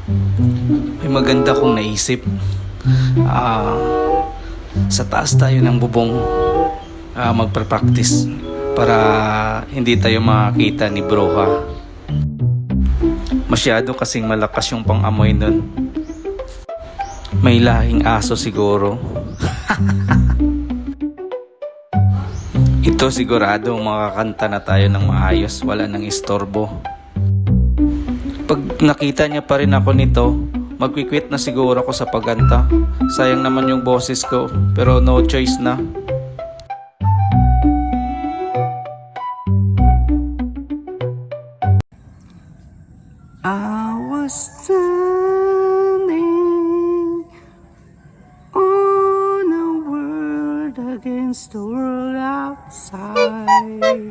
May maganda kong naisip. Sa taas tayo ng bubong magpa-practice para hindi tayo makakita ni Broha. Masyado kasing malakas yung pang-amoy nun. May lahing aso siguro. Ito sigurado makakanta na tayo ng maayos, wala nang istorbo. Pag nakita niya pa rin ako nito, magquiquit na siguro ako sa pagkanta. Sayang naman yung boses ko, pero no choice na. I was standing on a world against the world outside.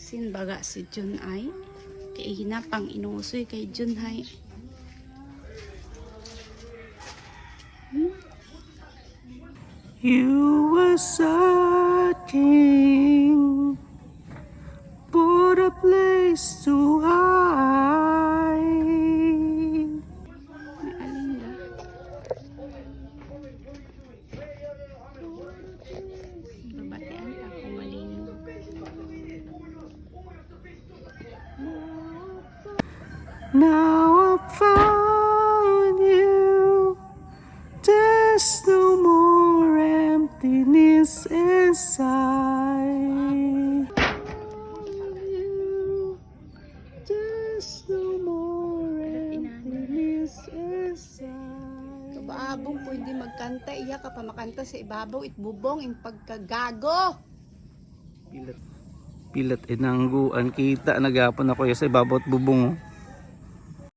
Sinbaga si Jun ay kay hinapang inusoy kay Jun hay. You were searching for a place to hide. May alinda. Babatian pa kung malino. Now I found you. There's no more emptiness inside. There's no more emptiness inside. Kabaabong pwede magkanta, iya ka pa makanta sa ibabaw, itbubong, in pagkagago. Pilat inangguan kita nagapon ako sa ibabaw at bubong.